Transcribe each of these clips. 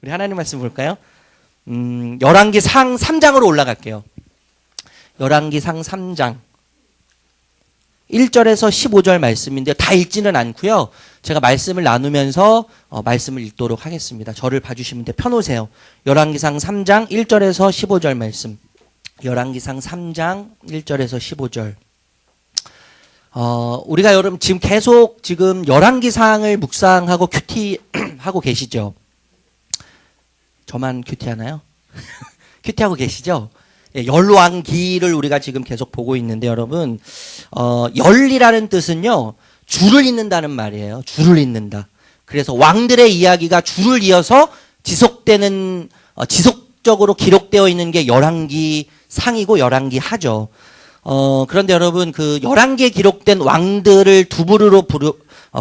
우리 하나님 말씀 볼까요? 열왕기상 3장으로 올라갈게요. 열왕기상 3장 1절에서 15절 말씀인데 다 읽지는 않고요. 제가 말씀을 나누면서 말씀을 읽도록 하겠습니다. 저를 봐주시면 돼요. 펴놓으세요. 열왕기상 3장 1절에서 15절 말씀. 열왕기상 3장 1절에서 15절. 우리가 여러분 지금 계속 지금 열왕기상을 묵상하고 큐티하고 계시죠? 저만 큐티하나요? 큐티하고 계시죠? 예, 열왕기를 우리가 지금 계속 보고 있는데 여러분, 열이라는 뜻은요, 줄을 잇는다는 말이에요. 줄을 잇는다. 그래서 왕들의 이야기가 줄을 이어서 지속적으로 기록되어 있는 게 열왕기상이고 열왕기하죠. 그런데 여러분, 그 열왕기에 기록된 왕들을 두 부류로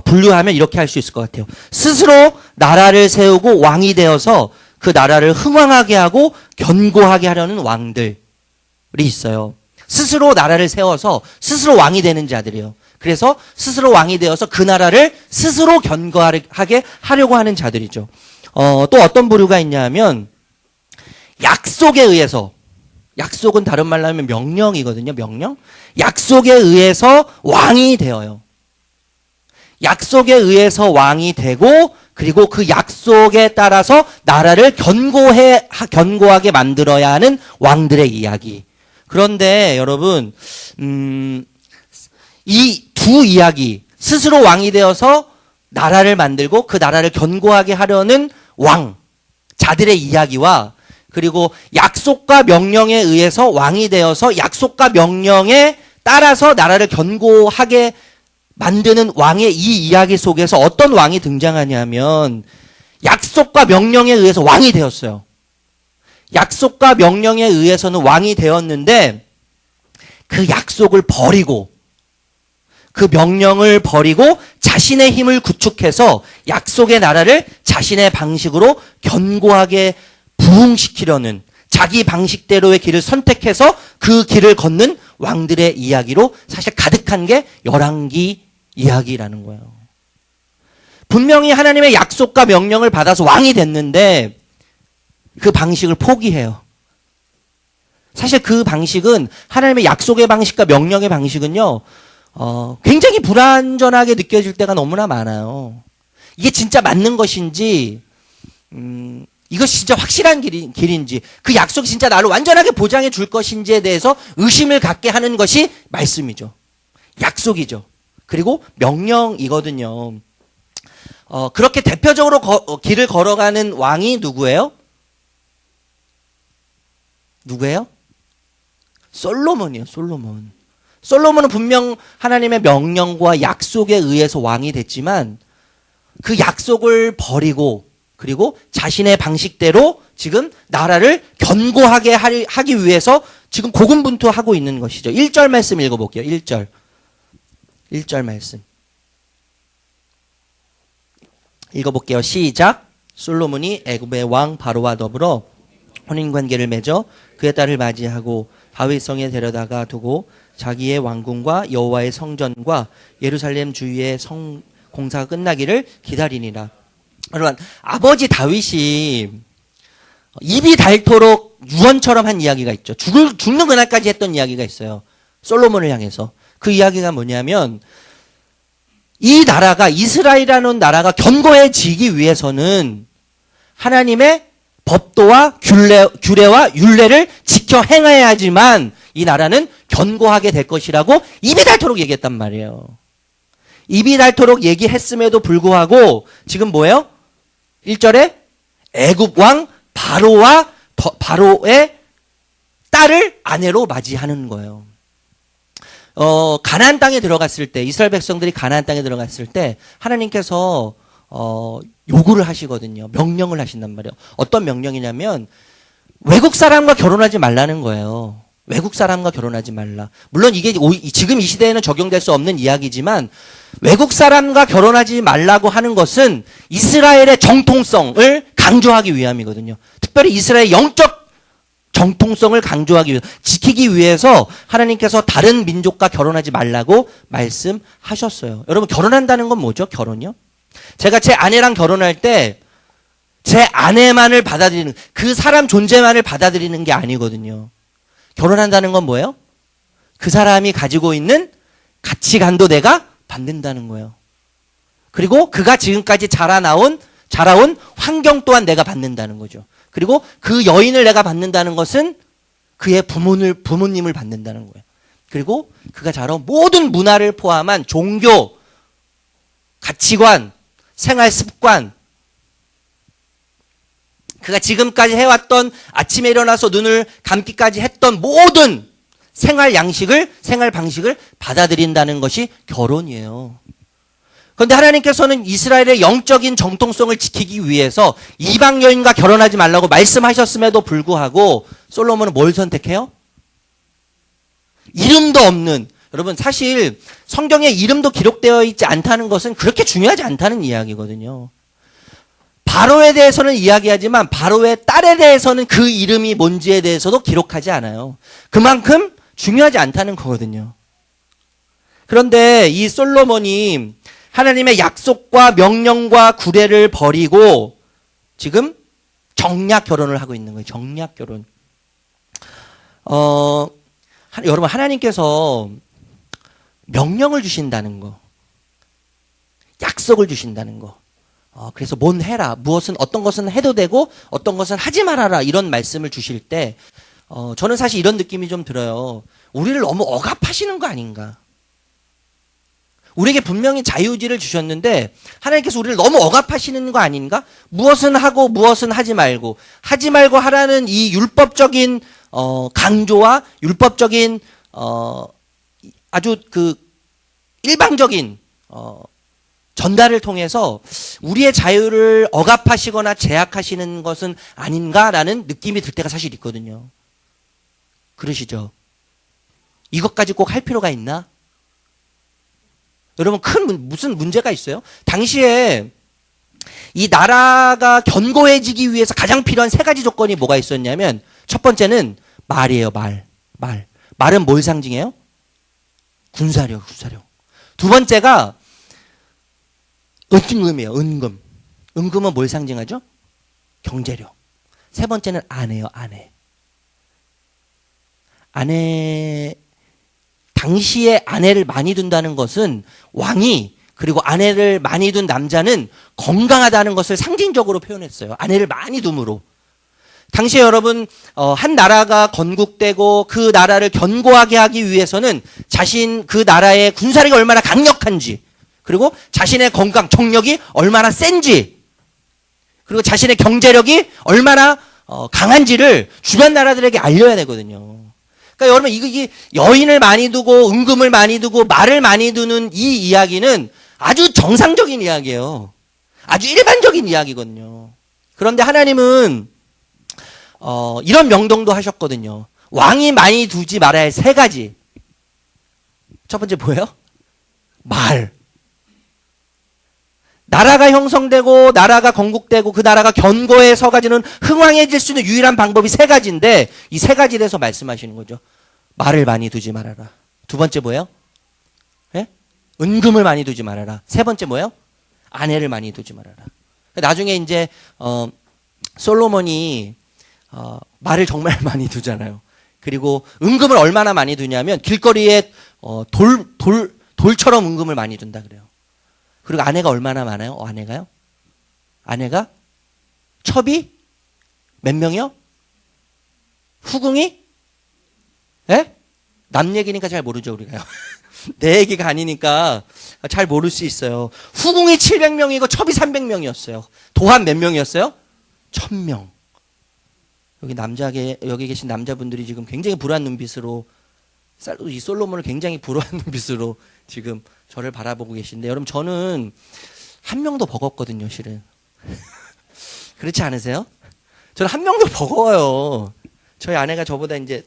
분류하면 이렇게 할 수 있을 것 같아요. 스스로 나라를 세우고 왕이 되어서 그 나라를 흥왕하게 하고 견고하게 하려는 왕들이 있어요. 스스로 나라를 세워서 스스로 왕이 되는 자들이에요. 그래서 스스로 왕이 되어서 그 나라를 스스로 견고하게 하려고 하는 자들이죠. 또 어떤 부류가 있냐면 약속에 의해서, 약속은 다른 말로 하면 명령이거든요. 명령. 약속에 의해서 왕이 되어요. 약속에 의해서 왕이 되고 그리고 그 약속에 따라서 나라를 견고하게 만들어야 하는 왕들의 이야기. 그런데 여러분, 이 두 이야기, 스스로 왕이 되어서 나라를 만들고 그 나라를 견고하게 하려는 왕, 자들의 이야기와 그리고 약속과 명령에 의해서 왕이 되어서 약속과 명령에 따라서 나라를 견고하게 만드는 왕의 이 이야기 속에서 어떤 왕이 등장하냐면 약속과 명령에 의해서 왕이 되었어요. 약속과 명령에 의해서는 왕이 되었는데 그 약속을 버리고 그 명령을 버리고 자신의 힘을 구축해서 약속의 나라를 자신의 방식으로 견고하게 부흥시키려는 자기 방식대로의 길을 선택해서 그 길을 걷는 왕들의 이야기로 사실 가득한 게 열왕기 이야기라는 거예요. 분명히 하나님의 약속과 명령을 받아서 왕이 됐는데 그 방식을 포기해요. 사실 그 방식은 하나님의 약속의 방식과 명령의 방식은요, 굉장히 불완전하게 느껴질 때가 너무나 많아요. 이게 진짜 맞는 것인지, 이것이 진짜 확실한 길인지, 그 약속이 진짜 나를 완전하게 보장해 줄 것인지에 대해서 의심을 갖게 하는 것이 말씀이죠. 약속이죠. 그리고 명령이거든요. 그렇게 대표적으로 길을 걸어가는 왕이 누구예요? 누구예요? 솔로몬이에요. 솔로몬. 솔로몬은 분명 하나님의 명령과 약속에 의해서 왕이 됐지만 그 약속을 버리고 그리고 자신의 방식대로 지금 나라를 견고하게 하기 위해서 지금 고군분투하고 있는 것이죠. 1절 말씀 읽어볼게요. 1절 말씀. 읽어볼게요. 시작. 솔로몬이 애굽의 왕 바로와 더불어 혼인관계를 맺어 그의 딸을 맞이하고 다윗성에 데려다가 두고 자기의 왕궁과 여호와의 성전과 예루살렘 주위의 성 공사가 끝나기를 기다리니라. 여러분, 아버지 다윗이 입이 닳도록 유언처럼 한 이야기가 있죠. 죽는 그날까지 했던 이야기가 있어요. 솔로몬을 향해서. 그 이야기가 뭐냐면 이 나라가, 이스라엘이라는 나라가 견고해지기 위해서는 하나님의 법도와 규례와 율례를 지켜 행해야지만 이 나라는 견고하게 될 것이라고 입이 닳도록 얘기했단 말이에요. 입이 닳도록 얘기했음에도 불구하고 지금 뭐예요? 1절에 애굽 왕 바로의 딸을 아내로 맞이하는 거예요. 가나안 땅에 들어갔을 때, 이스라엘 백성들이 가나안 땅에 들어갔을 때 하나님께서 요구를 하시거든요. 명령을 하신단 말이에요. 어떤 명령이냐면 외국 사람과 결혼하지 말라는 거예요. 외국 사람과 결혼하지 말라. 물론 이게 지금 이 시대에는 적용될 수 없는 이야기지만 외국 사람과 결혼하지 말라고 하는 것은 이스라엘의 정통성을 강조하기 위함이거든요. 특별히 이스라엘의 영적 정통성을 강조하기 위해서, 지키기 위해서 하나님께서 다른 민족과 결혼하지 말라고 말씀하셨어요. 여러분, 결혼한다는 건 뭐죠? 결혼이요? 제가 제 아내랑 결혼할 때 제 아내만을 받아들이는, 그 사람 존재만을 받아들이는 게 아니거든요. 결혼한다는 건 뭐예요? 그 사람이 가지고 있는 가치관도 내가 받는다는 거예요. 그리고 그가 지금까지 자라온 환경 또한 내가 받는다는 거죠. 그리고 그 여인을 내가 받는다는 것은 그의 부모님을 받는다는 거예요. 그리고 그가 자라온 모든 문화를 포함한 종교, 가치관, 생활 습관, 그가 지금까지 해왔던 아침에 일어나서 눈을 감기까지 했던 모든 생활 양식을, 생활 방식을 받아들인다는 것이 결혼이에요. 그런데 하나님께서는 이스라엘의 영적인 정통성을 지키기 위해서 이방 여인과 결혼하지 말라고 말씀하셨음에도 불구하고 솔로몬은 뭘 선택해요? 이름도 없는, 여러분 사실 성경에 이름도 기록되어 있지 않다는 것은 그렇게 중요하지 않다는 이야기거든요. 바로에 대해서는 이야기하지만 바로의 딸에 대해서는 그 이름이 뭔지에 대해서도 기록하지 않아요. 그만큼 중요하지 않다는 거거든요. 그런데 이 솔로몬이 하나님의 약속과 명령과 구례를 버리고 지금 정략 결혼을 하고 있는 거예요. 정략 결혼. 여러분 하나님께서 명령을 주신다는 거, 약속을 주신다는 거. 그래서 뭔 해라, 무엇은 어떤 것은 해도 되고 어떤 것은 하지 말아라, 이런 말씀을 주실 때 저는 사실 이런 느낌이 좀 들어요. 우리를 너무 억압하시는 거 아닌가. 우리에게 분명히 자유의지를 주셨는데 하나님께서 우리를 너무 억압하시는 거 아닌가? 무엇은 하고 무엇은 하지 말고 하라는 이 율법적인 강조와 율법적인 아주 그 일방적인 전달을 통해서 우리의 자유를 억압하시거나 제약하시는 것은 아닌가라는 느낌이 들 때가 사실 있거든요. 그러시죠? 이것까지 꼭 할 필요가 있나? 여러분 무슨 문제가 있어요? 당시에 이 나라가 견고해지기 위해서 가장 필요한 세 가지 조건이 뭐가 있었냐면 첫 번째는 말이에요. 말은 뭘 상징해요? 군사력. 두 번째가 은금이에요. 은금은 뭘 상징하죠? 경제력. 세 번째는 아내예요. 아내. 당시에 아내를 많이 둔다는 것은 왕이, 그리고 아내를 많이 둔 남자는 건강하다는 것을 상징적으로 표현했어요. 아내를 많이 둠으로. 당시에 여러분 한 나라가 건국되고 그 나라를 견고하게 하기 위해서는 자신 그 나라의 군사력이 얼마나 강력한지, 그리고 자신의 건강, 정력이 얼마나 센지, 그리고 자신의 경제력이 얼마나 강한지를 주변 나라들에게 알려야 되거든요. 그러니까 여러분 이게 여인을 많이 두고 은금을 많이 두고 말을 많이 두는 이 이야기는 아주 정상적인 이야기예요. 아주 일반적인 이야기거든요. 그런데 하나님은 이런 명령도 하셨거든요. 왕이 많이 두지 말아야 할 세 가지. 첫 번째 뭐예요? 말. 나라가 형성되고 나라가 건국되고 그 나라가 견고해서 가지는 흥왕해질 수 있는 유일한 방법이 세 가지인데 이 세 가지에 대해서 말씀하시는 거죠. 말을 많이 두지 말아라. 두 번째 뭐예요? 예? 은금을 많이 두지 말아라. 세 번째 뭐예요? 아내를 많이 두지 말아라. 나중에 이제 솔로몬이 말을 정말 많이 두잖아요. 그리고 은금을 얼마나 많이 두냐면 길거리에 돌처럼 은금을 많이 둔다 그래요. 그리고 아내가 얼마나 많아요? 아내가 첩이 몇 명이요? 후궁이? 예? 남 얘기니까 잘 모르죠, 우리가요. 내 얘기가 아니니까 잘 모를 수 있어요. 후궁이 700명이고 첩이 300명이었어요. 도한 몇 명이었어요? 1000명. 여기 계신 남자분들이 지금 굉장히 불안한 눈빛으로, 이 솔로몬을 굉장히 불안한 눈빛으로 지금 저를 바라보고 계신데, 여러분 저는 한 명도 버겁거든요, 실은. 그렇지 않으세요? 저는 한 명도 버거워요. 저희 아내가 저보다 이제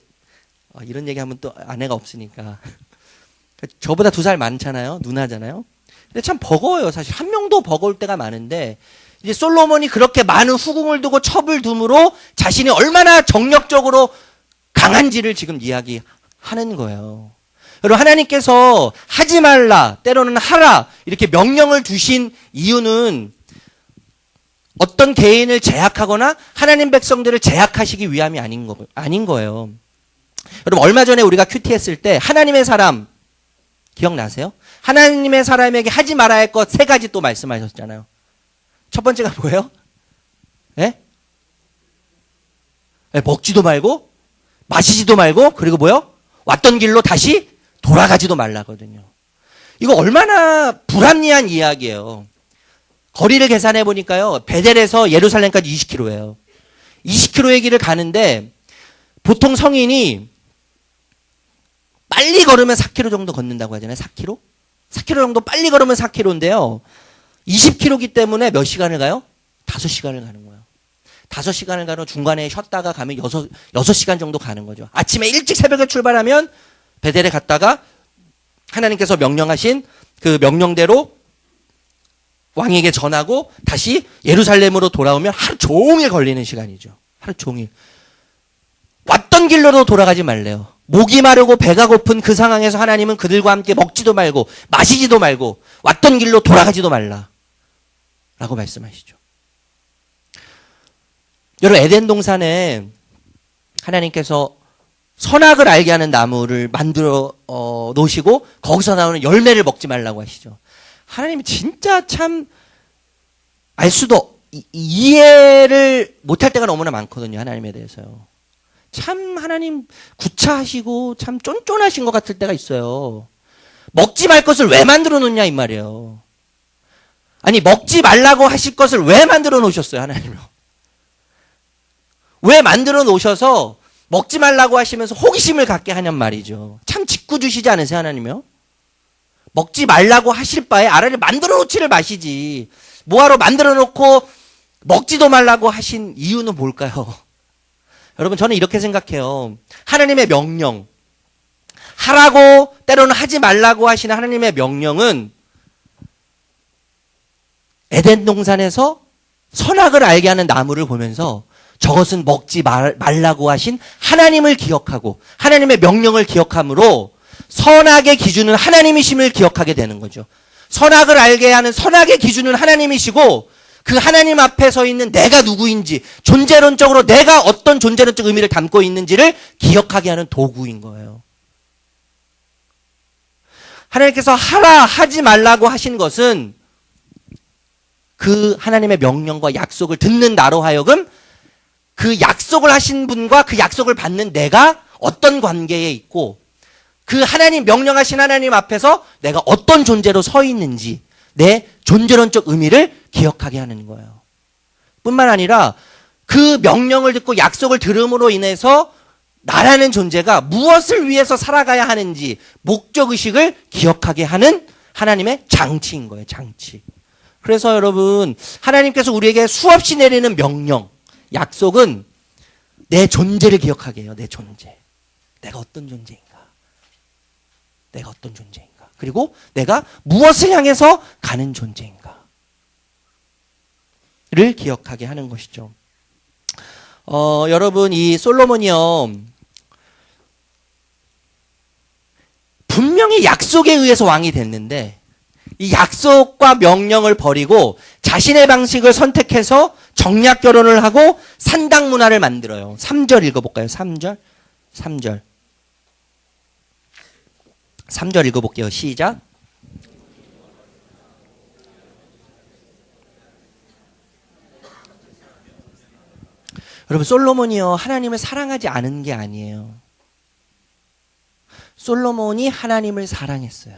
이런 얘기하면 또 아내가 없으니까 저보다 2살 많잖아요, 누나잖아요. 근데 참 버거워요. 사실 한 명도 버거울 때가 많은데 이제 솔로몬이 그렇게 많은 후궁을 두고 첩을 둠으로 자신이 얼마나 정력적으로 강한지를 지금 이야기하는 거예요. 여러분 하나님께서 하지 말라, 때로는 하라 이렇게 명령을 주신 이유는 어떤 개인을 제약하거나 하나님 백성들을 제약하시기 위함이 아닌 거예요. 여러분, 얼마 전에 우리가 큐티 했을 때 하나님의 사람 기억나세요? 하나님의 사람에게 하지 말아야 할 것 3가지 또 말씀하셨잖아요. 첫 번째가 뭐예요? 예? 먹지도 말고 마시지도 말고, 그리고 뭐요? 왔던 길로 다시 돌아가지도 말라거든요. 이거 얼마나 불합리한 이야기예요. 거리를 계산해 보니까요, 베델에서 예루살렘까지 20km예요. 20km의 길을 가는데 보통 성인이 빨리 걸으면 4km 정도 걷는다고 하잖아요. 4km? 4km 정도 빨리 걸으면 4km인데요. 20km이기 때문에 몇 시간을 가요? 5시간을 가는 거예요. 5시간을 가면 중간에 쉬었다가 가면 6시간 정도 가는 거죠. 아침에 일찍 새벽에 출발하면 베델에 갔다가 하나님께서 명령하신 그 명령대로 왕에게 전하고 다시 예루살렘으로 돌아오면 하루 종일 걸리는 시간이죠. 하루 종일. 왔던 길로도 돌아가지 말래요. 목이 마르고 배가 고픈 그 상황에서 하나님은 그들과 함께 먹지도 말고 마시지도 말고 왔던 길로 돌아가지도 말라 라고 말씀하시죠. 여러분, 에덴 동산에 하나님께서 선악을 알게 하는 나무를 만들어 놓으시고 거기서 나오는 열매를 먹지 말라고 하시죠. 하나님이 진짜 참 알 수도 이해를 못할 때가 너무나 많거든요. 하나님에 대해서요. 참 하나님 구차하시고 참 쫀쫀하신 것 같을 때가 있어요. 먹지 말 것을 왜 만들어 놓냐 이 말이에요. 아니, 먹지 말라고 하실 것을 왜 만들어 놓으셨어요, 하나님요? 왜 만들어 놓으셔서 먹지 말라고 하시면서 호기심을 갖게 하냔 말이죠. 참 짓궂으시지 않으세요, 하나님이요? 먹지 말라고 하실 바에 아라를 만들어 놓지를 마시지. 뭐하러 만들어 놓고 먹지도 말라고 하신 이유는 뭘까요? 여러분, 저는 이렇게 생각해요. 하나님의 명령, 하라고 때로는 하지 말라고 하시는 하나님의 명령은 에덴 동산에서 선악을 알게 하는 나무를 보면서 저것은 먹지 말라고 하신 하나님을 기억하고 하나님의 명령을 기억함으로 선악의 기준은 하나님이심을 기억하게 되는 거죠. 선악을 알게 하는 선악의 기준은 하나님이시고 그 하나님 앞에 서 있는 내가 누구인지, 존재론적으로 내가 어떤 존재론적 의미를 담고 있는지를 기억하게 하는 도구인 거예요. 하나님께서 하라, 하지 말라고 하신 것은 그 하나님의 명령과 약속을 듣는 나로 하여금 그 약속을 하신 분과 그 약속을 받는 내가 어떤 관계에 있고 그 하나님, 명령하신 하나님 앞에서 내가 어떤 존재로 서 있는지 내 존재론적 의미를 기억하게 하는 거예요. 뿐만 아니라 그 명령을 듣고 약속을 들음으로 인해서 나라는 존재가 무엇을 위해서 살아가야 하는지 목적의식을 기억하게 하는 하나님의 장치인 거예요. 장치. 그래서 여러분, 하나님께서 우리에게 수없이 내리는 명령, 약속은 내 존재를 기억하게 해요. 내 존재. 내가 어떤 존재인가. 내가 어떤 존재인가. 그리고 내가 무엇을 향해서 가는 존재인가. 를 기억하게 하는 것이죠. 여러분, 이 솔로몬이요, 분명히 약속에 의해서 왕이 됐는데 이 약속과 명령을 버리고 자신의 방식을 선택해서 정략 결혼을 하고 산당 문화를 만들어요. 3절 읽어볼까요? 3절 읽어볼게요. 시작. 여러분, 솔로몬이요, 하나님을 사랑하지 않은 게 아니에요. 솔로몬이 하나님을 사랑했어요.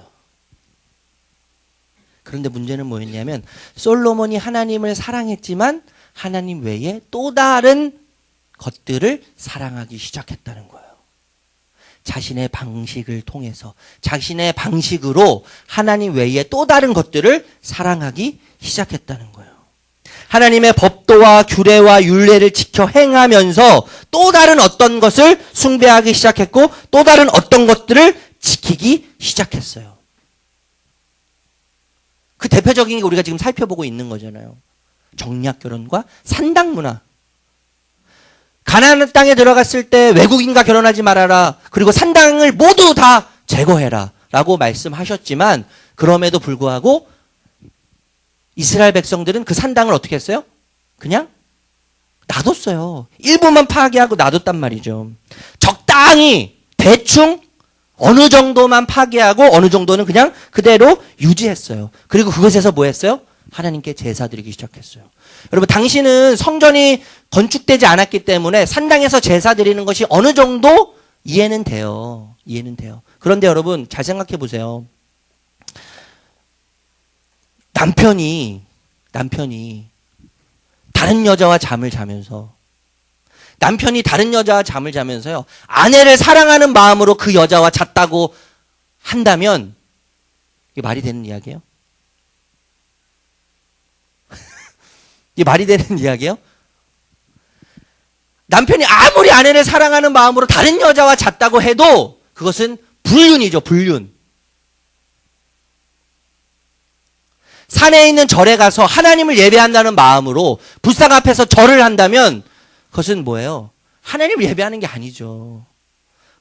그런데 문제는 뭐였냐면 솔로몬이 하나님을 사랑했지만 하나님 외에 또 다른 것들을 사랑하기 시작했다는 거예요. 자신의 방식을 통해서, 자신의 방식으로 하나님 외에 또 다른 것들을 사랑하기 시작했다는 거예요. 하나님의 법도와 규례와 율례를 지켜 행하면서 또 다른 어떤 것을 숭배하기 시작했고 또 다른 어떤 것들을 지키기 시작했어요. 그 대표적인 게 우리가 지금 살펴보고 있는 거잖아요. 정략 결혼과 산당 문화. 가나안 땅에 들어갔을 때 외국인과 결혼하지 말아라. 그리고 산당을 모두 다 제거해라. 라고 말씀하셨지만 그럼에도 불구하고 이스라엘 백성들은 그 산당을 어떻게 했어요? 그냥 놔뒀어요. 일부만 파괴하고 놔뒀단 말이죠. 적당히 대충 어느 정도만 파괴하고 어느 정도는 그냥 그대로 유지했어요. 그리고 그것에서 뭐 했어요? 하나님께 제사 드리기 시작했어요. 여러분, 당신은 성전이 건축되지 않았기 때문에 산당에서 제사 드리는 것이 어느 정도 이해는 돼요. 이해는 돼요. 그런데 여러분, 잘 생각해 보세요. 남편이 다른 여자와 잠을 자면서요, 아내를 사랑하는 마음으로 그 여자와 잤다고 한다면 이게 말이 되는 이야기예요? 이게 말이 되는 이야기예요? 남편이 아무리 아내를 사랑하는 마음으로 다른 여자와 잤다고 해도 그것은 불륜이죠, 불륜. 산에 있는 절에 가서 하나님을 예배한다는 마음으로 불상 앞에서 절을 한다면 그것은 뭐예요? 하나님을 예배하는 게 아니죠.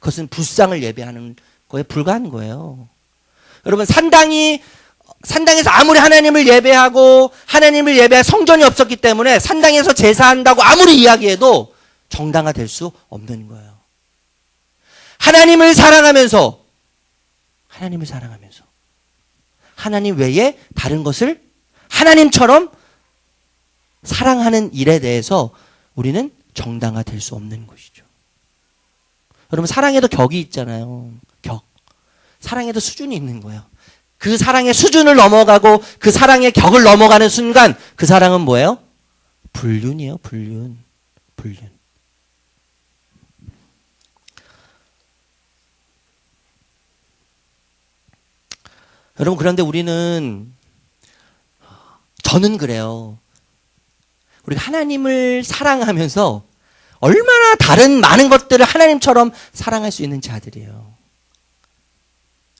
그것은 불상을 예배하는 거에 불과한 거예요. 여러분, 산당에서 아무리 하나님을 예배하고 하나님을 예배할 성전이 없었기 때문에 산당에서 제사한다고 아무리 이야기해도 정당화될 수 없는 거예요. 하나님을 사랑하면서 하나님 외에 다른 것을 하나님처럼 사랑하는 일에 대해서 우리는 정당화될 수 없는 것이죠. 여러분, 사랑에도 격이 있잖아요. 격. 사랑에도 수준이 있는 거예요. 그 사랑의 수준을 넘어가고 그 사랑의 격을 넘어가는 순간 그 사랑은 뭐예요? 불륜이에요. 불륜. 여러분, 그런데 저는 그래요. 우리가 하나님을 사랑하면서 얼마나 다른 많은 것들을 하나님처럼 사랑할 수 있는 자들이에요.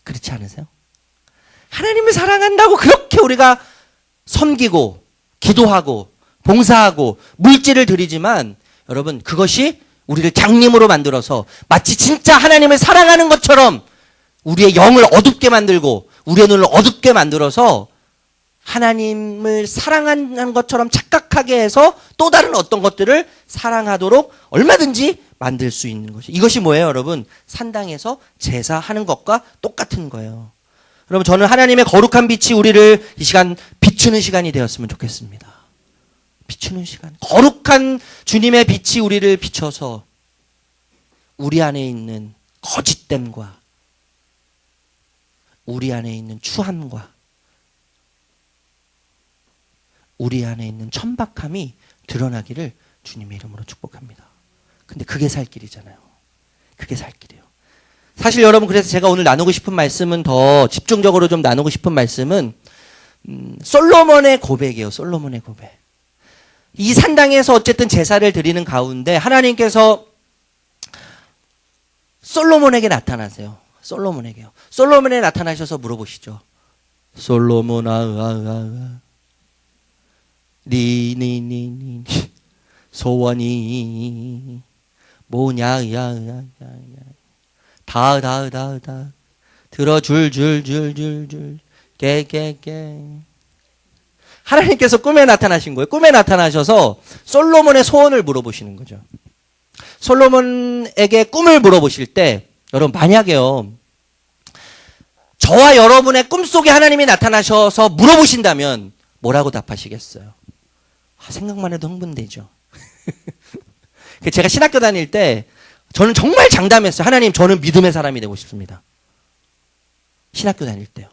그렇지 않으세요? 하나님을 사랑한다고 그렇게 우리가 섬기고 기도하고 봉사하고 물질을 드리지만 여러분, 그것이 우리를 장님으로 만들어서 마치 진짜 하나님을 사랑하는 것처럼 우리의 영을 어둡게 만들고 우리의 눈을 어둡게 만들어서 하나님을 사랑하는 것처럼 착각하게 해서 또 다른 어떤 것들을 사랑하도록 얼마든지 만들 수 있는 것이, 이것이 뭐예요, 여러분? 산당에서 제사하는 것과 똑같은 거예요. 여러분, 저는 하나님의 거룩한 빛이 우리를 이 시간 비추는 시간이 되었으면 좋겠습니다. 비추는 시간. 거룩한 주님의 빛이 우리를 비춰서 우리 안에 있는 거짓됨과 우리 안에 있는 추함과 우리 안에 있는 천박함이 드러나기를 주님의 이름으로 축복합니다. 근데 그게 살 길이잖아요. 그게 살 길이에요. 사실 여러분, 그래서 제가 오늘 나누고 싶은 말씀은, 더 집중적으로 좀 나누고 싶은 말씀은 솔로몬의 고백이에요. 솔로몬의 고백. 이 산당에서 어쨌든 제사를 드리는 가운데 하나님께서 솔로몬에게 나타나세요. 솔로몬에게요. 솔로몬에 나타나셔서 물어보시죠. 솔로몬아, 네 소원이 뭐냐, 다 들어줄 깨. 하나님께서 꿈에 나타나신 거예요. 꿈에 나타나셔서 솔로몬의 소원을 물어보시는 거죠. 솔로몬에게 꿈을 물어보실 때, 여러분, 만약에요, 저와 여러분의 꿈속에 하나님이 나타나셔서 물어보신다면 뭐라고 답하시겠어요? 생각만 해도 흥분되죠. 제가 신학교 다닐 때 저는 정말 장담했어요. 하나님, 저는 믿음의 사람이 되고 싶습니다. 신학교 다닐 때요.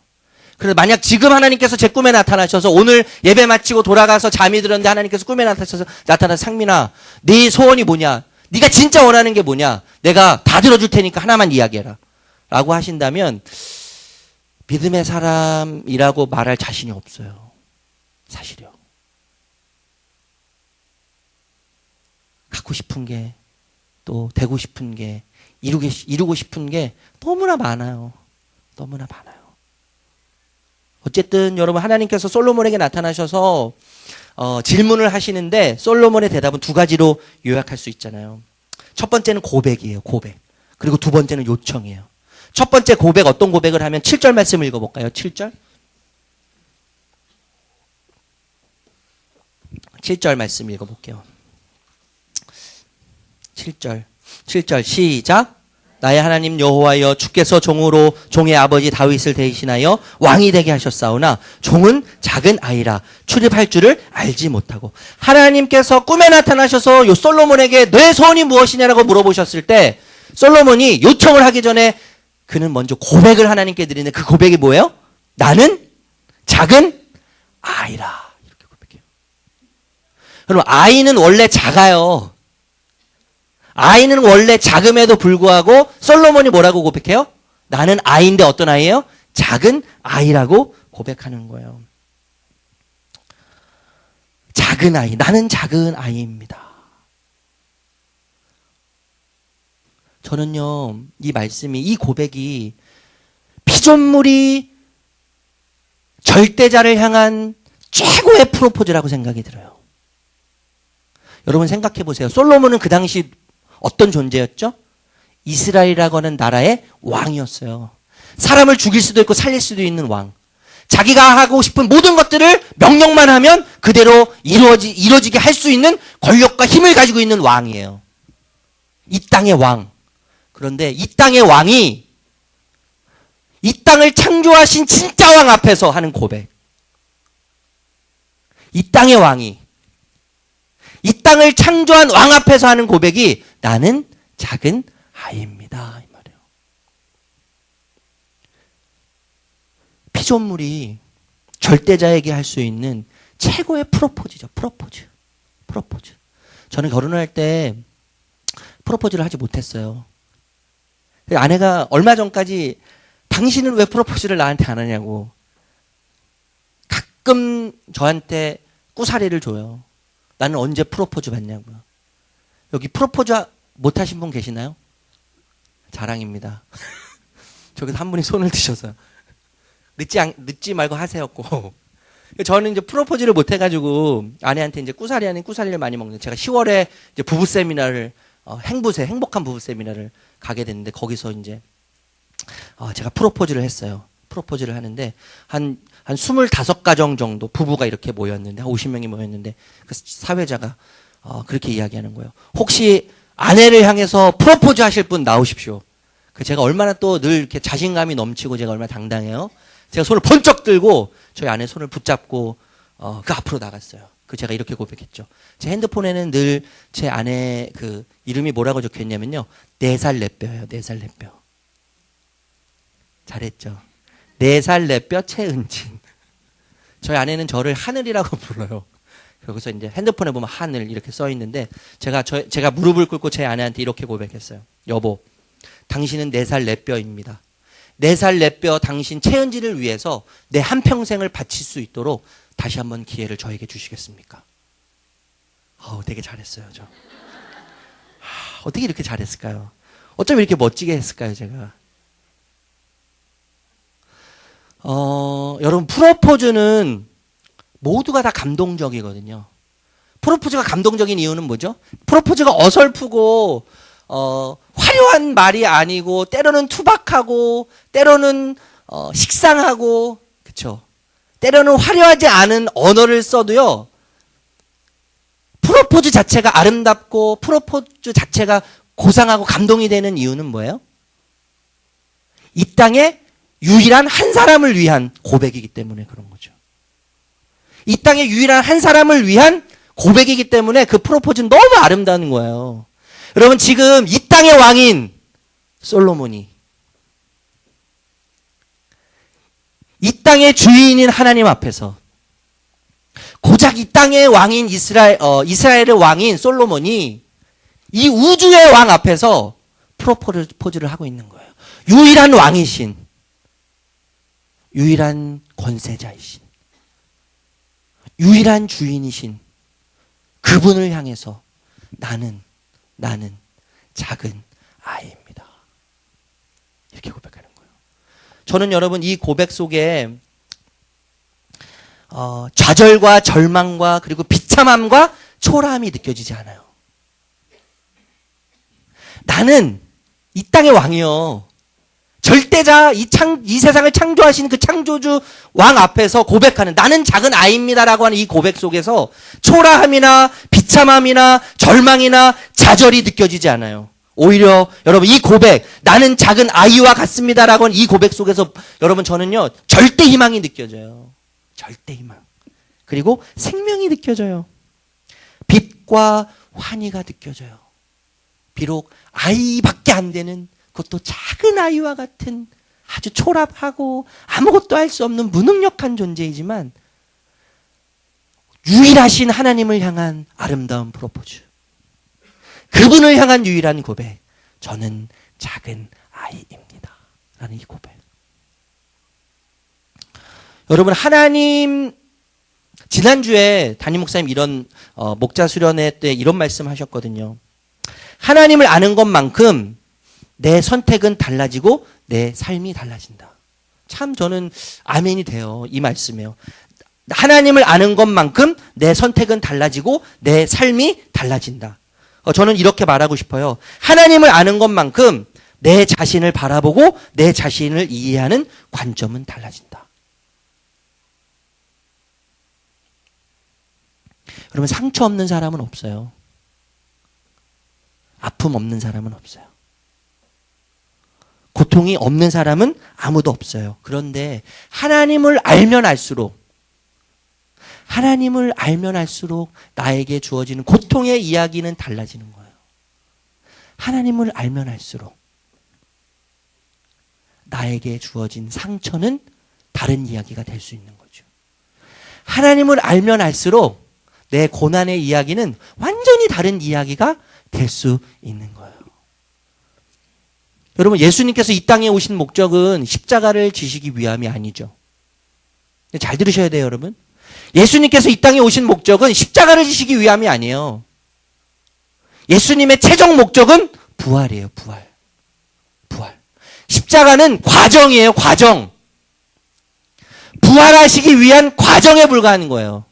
그래서 만약 지금 하나님께서 제 꿈에 나타나셔서 오늘 예배 마치고 돌아가서 잠이 들었는데 하나님께서 꿈에 나타나서 상민아, 네 소원이 뭐냐? 네가 진짜 원하는 게 뭐냐? 내가 다 들어줄 테니까 하나만 이야기해라. 라고 하신다면 믿음의 사람이라고 말할 자신이 없어요. 사실이요. 갖고 싶은 게, 또 되고 싶은 게, 이루고 싶은 게 너무나 많아요. 너무나 많아요. 어쨌든 여러분, 하나님께서 솔로몬에게 나타나셔서 질문을 하시는데 솔로몬의 대답은 두 가지로 요약할 수 있잖아요. 첫 번째는 고백이에요. 고백. 그리고 두 번째는 요청이에요. 첫 번째 고백, 어떤 고백을 하면 7절 말씀을 읽어볼까요? 7절. 7절 말씀 읽어볼게요. 7절 시작. 나의 하나님 여호와여 주께서 종으로 종의 아버지 다윗을 대신하여 왕이 되게 하셨사오나 종은 작은 아이라 출입할 줄을 알지 못하고. 하나님께서 꿈에 나타나셔서 요 솔로몬에게 내 소원이 무엇이냐라고 물어보셨을 때 솔로몬이 요청을 하기 전에 그는 먼저 고백을 하나님께 드리는데 그 고백이 뭐예요? 나는 작은 아이라. 이렇게 고백해요. 여러분, 아이는 원래 작아요. 아이는 원래 작음에도 불구하고 솔로몬이 뭐라고 고백해요? 나는 아이인데 어떤 아이예요? 작은 아이라고 고백하는 거예요. 작은 아이, 나는 작은 아이입니다. 저는요, 이 말씀이, 이 고백이 피조물이 절대자를 향한 최고의 프로포즈라고 생각이 들어요. 여러분 생각해 보세요. 솔로몬은 그 당시 어떤 존재였죠? 이스라엘이라고 하는 나라의 왕이었어요. 사람을 죽일 수도 있고 살릴 수도 있는 왕. 자기가 하고 싶은 모든 것들을 명령만 하면 그대로 이루어지게 할 수 있는 권력과 힘을 가지고 있는 왕이에요. 이 땅의 왕. 그런데 이 땅의 왕이 이 땅을 창조하신 진짜 왕 앞에서 하는 고백. 이 땅의 왕이 이 땅을 창조한 왕 앞에서 하는 고백이 나는 작은 아이입니다. 이 말이에요. 피조물이 절대자에게 할 수 있는 최고의 프로포즈죠. 프로포즈. 저는 결혼을 할 때 프로포즈를 하지 못했어요. 아내가 얼마 전까지 당신은 왜 프로포즈를 나한테 안 하냐고 가끔 저한테 꾸사리를 줘요. 나는 언제 프로포즈 받냐고요. 여기 프로포즈 못 하신 분 계시나요? 자랑입니다. 저기서 한 분이 손을 드셔서 늦지 말고 하세요 꼭. 저는 이제 프로포즈를 못 해가지고 아내한테 이제 꾸사리 아닌 꾸사리를 많이 먹는. 제가 10월에 이제 부부 세미나를 행복한 부부 세미나를 가게 됐는데 거기서 이제 제가 프로포즈를 했어요. 프로포즈를 하는데 한 25가정 정도 부부가 이렇게 모였는데 한 50명이 모였는데 그 사회자가 그렇게 이야기하는 거예요. 혹시 아내를 향해서 프로포즈 하실 분 나오십시오. 제가 얼마나 또 늘 이렇게 자신감이 넘치고 제가 얼마나 당당해요. 제가 손을 번쩍 들고 저희 아내 손을 붙잡고 그 앞으로 나갔어요. 제가 이렇게 고백했죠. 제 핸드폰에는 늘 제 아내 그 이름이 뭐라고 적혀 있냐면요. 4살 내 뼈예요. 4살 내 뼈. 잘했죠. 4살 내 뼈 최은진. 저희 아내는 저를 하늘이라고 불러요. 그래서 이제 핸드폰에 보면 하늘 이렇게 써 있는데 제가 무릎을 꿇고 제 아내한테 이렇게 고백했어요. 여보, 당신은 4살 내 뼈입니다. 4살 내 뼈 당신 최은지를 위해서 내 한평생을 바칠 수 있도록 다시 한번 기회를 저에게 주시겠습니까? 되게 잘했어요, 저. 어떻게 이렇게 잘했을까요? 어쩜 이렇게 멋지게 했을까요, 제가? 여러분, 프로포즈는 모두가 다 감동적이거든요. 프로포즈가 감동적인 이유는 뭐죠? 프로포즈가 어설프고, 화려한 말이 아니고, 때로는 투박하고, 때로는, 식상하고, 그쵸? 때로는 화려하지 않은 언어를 써도요, 프로포즈 자체가 아름답고, 프로포즈 자체가 고상하고 감동이 되는 이유는 뭐예요? 이 땅에 유일한 한 사람을 위한 고백이기 때문에 그런 거죠. 이 땅에 유일한 한 사람을 위한 고백이기 때문에 그 프로포즈는 너무 아름다운 거예요. 여러분, 지금 이 땅의 왕인 솔로몬이 이 땅의 주인인 하나님 앞에서 고작 이 땅의 왕인 이스라엘의 왕인 솔로몬이 이 우주의 왕 앞에서 프로포즈를 하고 있는 거예요. 유일한 왕이신, 유일한 권세자이신, 유일한 주인이신 그분을 향해서 나는 작은 아이입니다. 이렇게 고백하는 거예요. 저는 여러분 이 고백 속에 좌절과 절망과 그리고 비참함과 초라함이 느껴지지 않아요. 나는 이 땅의 왕이요. 절대자, 이 세상을 창조하신 그 창조주 왕 앞에서 고백하는, 나는 작은 아이입니다라고 하는 이 고백 속에서 초라함이나 비참함이나 절망이나 좌절이 느껴지지 않아요. 오히려 여러분 이 고백, 나는 작은 아이와 같습니다라고 하는 이 고백 속에서 여러분 저는요 절대 희망이 느껴져요. 절대 희망. 그리고 생명이 느껴져요. 빛과 환희가 느껴져요. 비록 아이밖에 안 되는, 그것도 작은 아이와 같은 아주 초라하고 아무것도 할 수 없는 무능력한 존재이지만 유일하신 하나님을 향한 아름다운 프로포즈, 그분을 향한 유일한 고백, 저는 작은 아이입니다 라는 이 고백. 여러분, 하나님, 지난주에 담임 목사님 이런 목자 수련회 때 이런 말씀 하셨거든요. 하나님을 아는 것만큼 내 선택은 달라지고 내 삶이 달라진다. 참 저는 아멘이 돼요. 이 말씀이요. 하나님을 아는 것만큼 내 선택은 달라지고 내 삶이 달라진다. 저는 이렇게 말하고 싶어요. 하나님을 아는 것만큼 내 자신을 바라보고 내 자신을 이해하는 관점은 달라진다. 여러분, 상처 없는 사람은 없어요. 아픔 없는 사람은 없어요. 고통이 없는 사람은 아무도 없어요. 그런데 하나님을 알면 알수록 나에게 주어지는 고통의 이야기는 달라지는 거예요. 하나님을 알면 알수록 나에게 주어진 상처는 다른 이야기가 될 수 있는 거죠. 하나님을 알면 알수록 내 고난의 이야기는 완전히 다른 이야기가 될 수 있는 거예요. 여러분, 예수님께서 이 땅에 오신 목적은 십자가를 지시기 위함이 아니죠. 잘 들으셔야 돼요, 여러분. 예수님께서 이 땅에 오신 목적은 십자가를 지시기 위함이 아니에요. 예수님의 최종 목적은 부활이에요, 부활. 십자가는 과정이에요, 과정. 부활하시기 위한 과정에 불과한 거예요.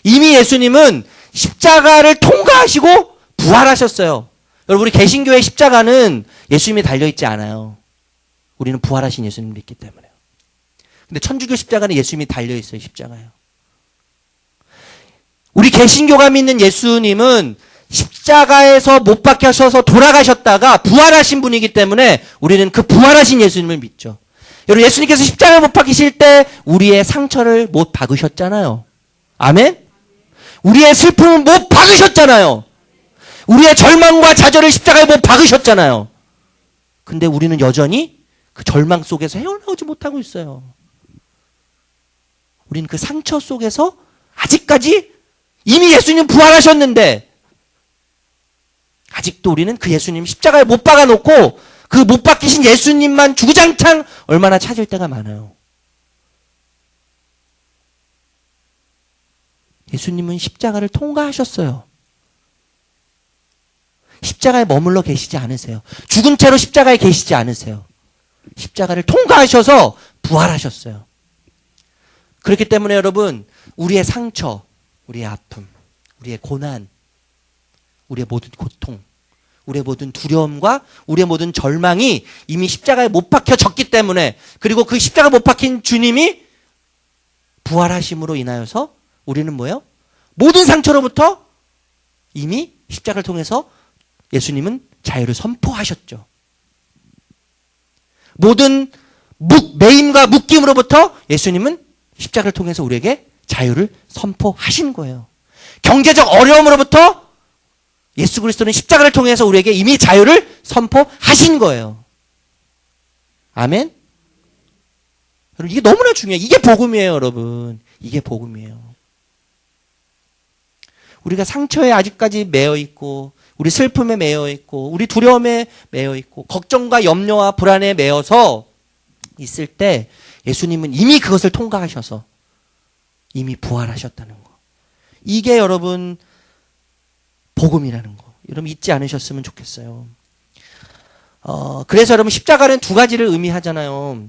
이미 예수님은 십자가를 통과하시고 부활하셨어요. 여러분, 우리 개신교의 십자가는 예수님이 달려있지 않아요. 우리는 부활하신 예수님 믿기 때문에요. 근데 천주교 십자가는 예수님이 달려있어요, 십자가요. 우리 개신교가 믿는 예수님은 십자가에서 못 박혀서 돌아가셨다가 부활하신 분이기 때문에 우리는 그 부활하신 예수님을 믿죠. 여러분, 예수님께서 십자가에 못 박히실 때 우리의 상처를 못 박으셨잖아요. 아멘? 우리의 슬픔을 못 박으셨잖아요. 우리의 절망과 좌절을 십자가에 못 박으셨잖아요. 근데 우리는 여전히 그 절망 속에서 헤어나오지 못하고 있어요. 우리는 그 상처 속에서 아직까지 이미 예수님 부활하셨는데 아직도 우리는 그 예수님 십자가에 못 박아놓고 그 못 박히신 예수님만 주구장창 얼마나 찾을 때가 많아요. 예수님은 십자가를 통과하셨어요. 십자가에 머물러 계시지 않으세요. 죽은 채로 십자가에 계시지 않으세요. 십자가를 통과하셔서 부활하셨어요. 그렇기 때문에 여러분, 우리의 상처, 우리의 아픔, 우리의 고난, 우리의 모든 고통, 우리의 모든 두려움과 우리의 모든 절망이 이미 십자가에 못 박혀졌기 때문에, 그리고 그 십자가 못 박힌 주님이 부활하심으로 인하여서 우리는 뭐예요? 모든 상처로부터 이미 십자가를 통해서 예수님은 자유를 선포하셨죠. 모든 매임과 묶임으로부터 예수님은 십자가를 통해서 우리에게 자유를 선포하신 거예요. 경제적 어려움으로부터 예수 그리스도는 십자가를 통해서 우리에게 이미 자유를 선포하신 거예요. 아멘? 여러분, 이게 너무나 중요해요. 이게 복음이에요, 여러분. 이게 복음이에요. 우리가 상처에 아직까지 매여 있고, 우리 슬픔에 매여 있고, 우리 두려움에 매여 있고, 걱정과 염려와 불안에 매여서 있을 때 예수님은 이미 그것을 통과하셔서 이미 부활하셨다는 거. 이게 여러분 복음이라는 거. 여러분 잊지 않으셨으면 좋겠어요. 그래서 여러분 십자가는 두 가지를 의미하잖아요.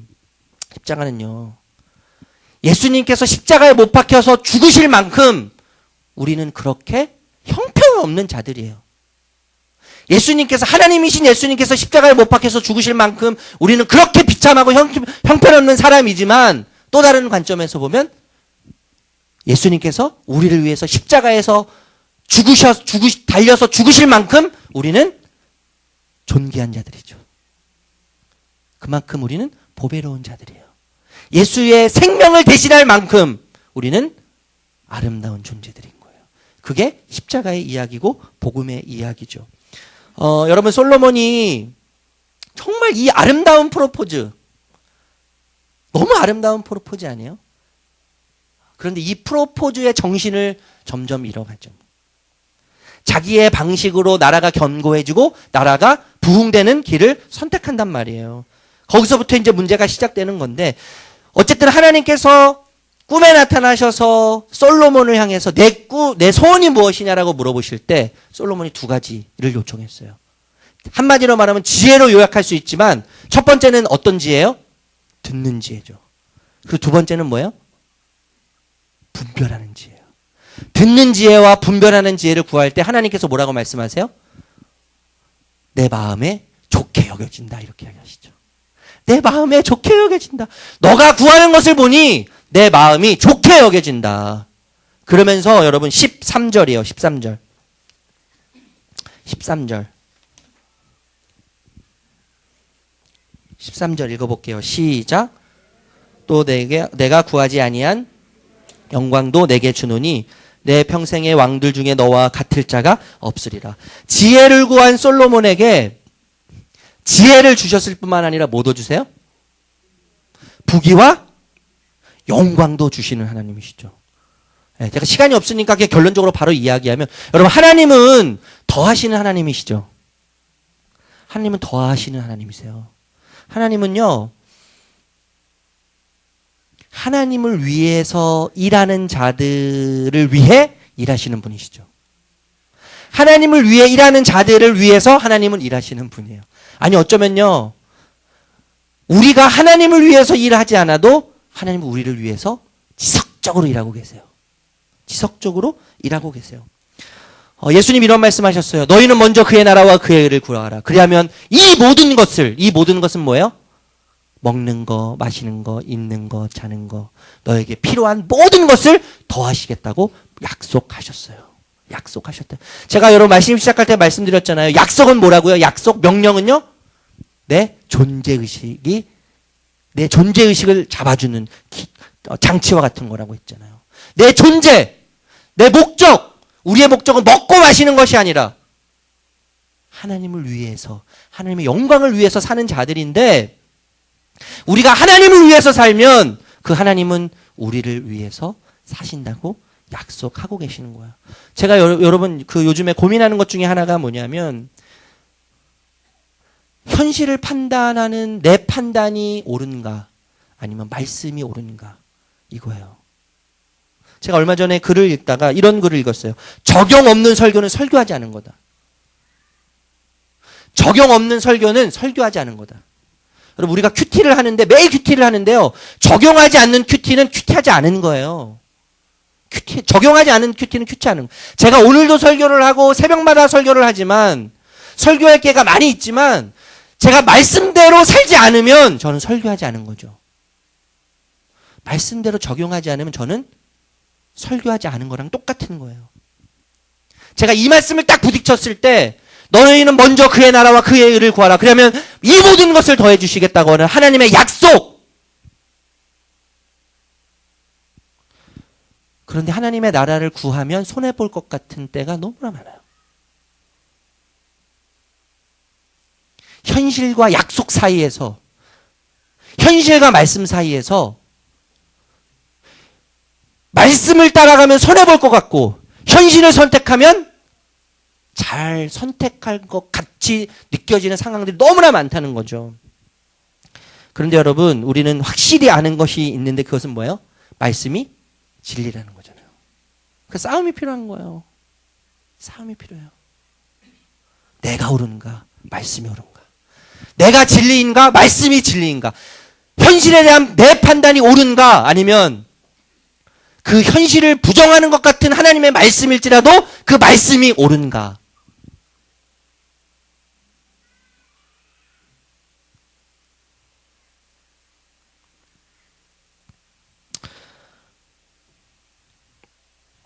십자가는요, 예수님께서 십자가에 못 박혀서 죽으실 만큼 우리는 그렇게 형편없는 자들이에요. 예수님께서, 하나님이신 예수님께서 십자가에 못 박혀서 죽으실 만큼 우리는 그렇게 비참하고 형편없는 사람이지만, 또 다른 관점에서 보면 예수님께서 우리를 위해서 십자가에서 달려서 죽으실 만큼 우리는 존귀한 자들이죠. 그만큼 우리는 보배로운 자들이에요. 예수의 생명을 대신할 만큼 우리는 아름다운 존재들인 거예요. 그게 십자가의 이야기고 복음의 이야기죠. 여러분, 솔로몬이 정말 이 아름다운 프로포즈, 너무 아름다운 프로포즈 아니에요? 그런데 이 프로포즈의 정신을 점점 잃어가죠. 자기의 방식으로 나라가 견고해지고 나라가 부흥되는 길을 선택한단 말이에요. 거기서부터 이제 문제가 시작되는 건데, 어쨌든 하나님께서 꿈에 나타나셔서 솔로몬을 향해서 내 소원이 무엇이냐라고 물어보실 때 솔로몬이 두 가지를 요청했어요. 한마디로 말하면 지혜로 요약할 수 있지만, 첫 번째는 어떤 지혜예요? 듣는 지혜죠. 그리고 두 번째는 뭐예요? 분별하는 지혜예요. 듣는 지혜와 분별하는 지혜를 구할 때 하나님께서 뭐라고 말씀하세요? 내 마음에 좋게 여겨진다, 이렇게 이야기하시죠. 내 마음에 좋게 여겨진다. 너가 구하는 것을 보니 내 마음이 좋게 여겨진다. 그러면서 여러분 13절이에요. 13절. 13절. 13절 읽어볼게요. 시작. 또 내가 구하지 아니한 영광도 내게 주노니 내 평생의 왕들 중에 너와 같을 자가 없으리라. 지혜를 구한 솔로몬에게 지혜를 주셨을 뿐만 아니라 뭐도 주세요? 부귀와 영광도 주시는 하나님이시죠. 제가 시간이 없으니까 그냥 결론적으로 바로 이야기하면, 여러분, 하나님은 더하시는 하나님이시죠. 하나님은 더하시는 하나님이세요. 하나님은요, 하나님을 위해서 일하는 자들을 위해 일하시는 분이시죠. 하나님을 위해 일하는 자들을 위해서 하나님은 일하시는 분이에요. 아니, 어쩌면요, 우리가 하나님을 위해서 일하지 않아도 하나님은 우리를 위해서 지속적으로 일하고 계세요. 지속적으로 일하고 계세요. 예수님 이런 말씀하셨어요. 너희는 먼저 그의 나라와 그의 의를 구하라. 그리하면 이 모든 것은 뭐예요? 먹는 거, 마시는 거, 입는 거, 자는 거, 너에게 필요한 모든 것을 더하시겠다고 약속하셨어요. 약속하셨대요. 제가 여러분 말씀 시작할 때 말씀드렸잖아요. 약속은 뭐라고요? 약속, 명령은요? 내 존재의식을 잡아주는 장치와 같은 거라고 했잖아요. 내 존재, 내 목적, 우리의 목적은 먹고 마시는 것이 아니라 하나님을 위해서, 하나님의 영광을 위해서 사는 자들인데, 우리가 하나님을 위해서 살면 그 하나님은 우리를 위해서 사신다고 약속하고 계시는 거예요. 제가 여러분 요즘에 고민하는 것 중에 하나가 뭐냐면, 현실을 판단하는 내 판단이 옳은가 아니면 말씀이 옳은가, 이거예요. 제가 얼마 전에 글을 읽다가 이런 글을 읽었어요. 적용 없는 설교는 설교하지 않은 거다. 적용 없는 설교는 설교하지 않은 거다. 여러분, 우리가 큐티를 하는데, 매일 큐티를 하는데요, 적용하지 않는 큐티는 큐티하지 않은 거예요. 적용하지 않은 큐티는 큐티하는 거예요. 제가 오늘도 설교를 하고 새벽마다 설교를 하지만, 설교할 게가 많이 있지만, 제가 말씀대로 살지 않으면 저는 설교하지 않은 거죠. 말씀대로 적용하지 않으면 저는 설교하지 않은 거랑 똑같은 거예요. 제가 이 말씀을 딱 부딪혔을 때, 너희는 먼저 그의 나라와 그의 의를 구하라. 그러면 이 모든 것을 더해 주시겠다고 하는 하나님의 약속. 그런데 하나님의 나라를 구하면 손해볼 것 같은 때가 너무나 많아요. 현실과 약속 사이에서, 현실과 말씀 사이에서 말씀을 따라가면 손해볼 것 같고, 현실을 선택하면 잘 선택할 것 같이 느껴지는 상황들이 너무나 많다는 거죠. 그런데 여러분, 우리는 확실히 아는 것이 있는데 그것은 뭐예요? 말씀이 진리라는 거잖아요. 그 싸움이 필요한 거예요. 싸움이 필요해요. 내가 옳은가? 말씀이 옳은가? 내가 진리인가? 말씀이 진리인가? 현실에 대한 내 판단이 옳은가? 아니면 그 현실을 부정하는 것 같은 하나님의 말씀일지라도 그 말씀이 옳은가?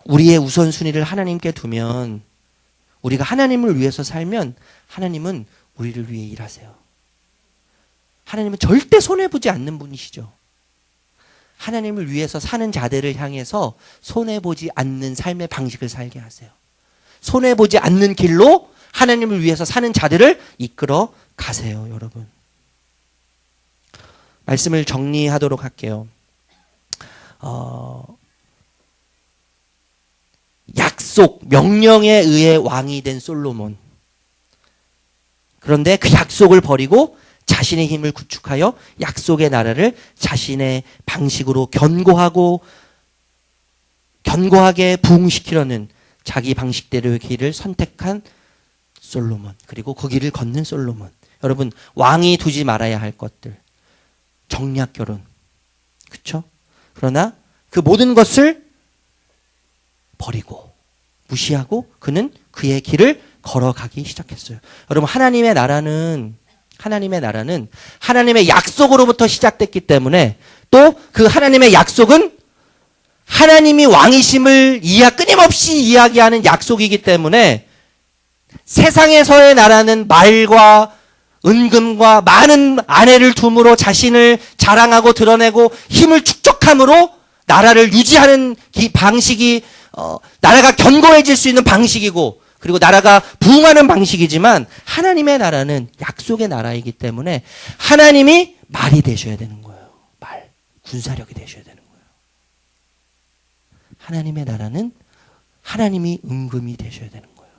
우리의 우선순위를 하나님께 두면, 우리가 하나님을 위해서 살면 하나님은 우리를 위해 일하세요. 하나님은 절대 손해보지 않는 분이시죠. 하나님을 위해서 사는 자들을 향해서 손해보지 않는 삶의 방식을 살게 하세요. 손해보지 않는 길로 하나님을 위해서 사는 자들을 이끌어 가세요, 여러분. 말씀을 정리하도록 할게요. 약속, 명령에 의해 왕이 된 솔로몬. 그런데 그 약속을 버리고 자신의 힘을 구축하여 약속의 나라를 자신의 방식으로 견고하게 부흥시키려는 자기 방식대로의 길을 선택한 솔로몬. 그리고 그 길을 걷는 솔로몬. 여러분, 왕이 두지 말아야 할 것들. 정략 결혼. 그쵸? 그러나 그 모든 것을 버리고 무시하고 그는 그의 길을 걸어가기 시작했어요. 여러분, 하나님의 나라는 하나님의 약속으로부터 시작됐기 때문에, 또 그 하나님의 약속은 하나님이 왕이심을 끊임없이 이야기하는 약속이기 때문에, 세상에서의 나라는 말과 은금과 많은 아내를 둠으로 자신을 자랑하고 드러내고 힘을 축적함으로 나라를 유지하는 방식이 나라가 견고해질 수 있는 방식이고, 그리고 나라가 부흥하는 방식이지만, 하나님의 나라는 약속의 나라이기 때문에 하나님이 말이 되셔야 되는 거예요. 말, 군사력이 되셔야 되는 거예요. 하나님의 나라는 하나님이 은금이 되셔야 되는 거예요.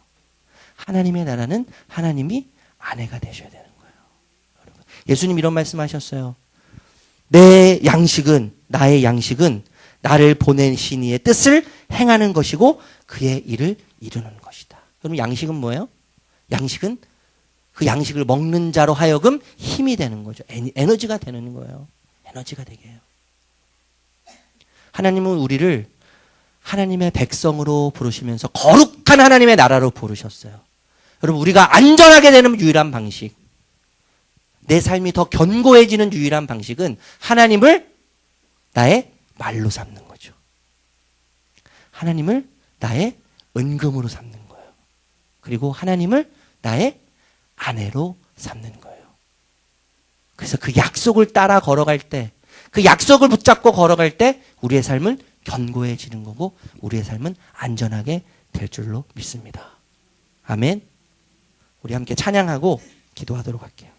하나님의 나라는 하나님이 아내가 되셔야 되는 거예요. 여러분, 예수님 이런 말씀하셨어요. 나의 양식은 나를 보낸 신이의 뜻을 행하는 것이고 그의 일을 이루는 것이다. 그럼 양식은 뭐예요? 양식은 그 양식을 먹는 자로 하여금 힘이 되는 거죠. 에너지가 되는 거예요. 에너지가 되게 해요. 하나님은 우리를 하나님의 백성으로 부르시면서 거룩한 하나님의 나라로 부르셨어요. 여러분, 우리가 안전하게 되는 유일한 방식, 내 삶이 더 견고해지는 유일한 방식은 하나님을 나의 말로 삼는 거죠. 하나님을 나의 은금으로 삼는 거예요. 그리고 하나님을 나의 아내로 삼는 거예요. 그래서 그 약속을 따라 걸어갈 때, 그 약속을 붙잡고 걸어갈 때 우리의 삶은 견고해지는 거고 우리의 삶은 안전하게 될 줄로 믿습니다. 아멘. 우리 함께 찬양하고 기도하도록 할게요.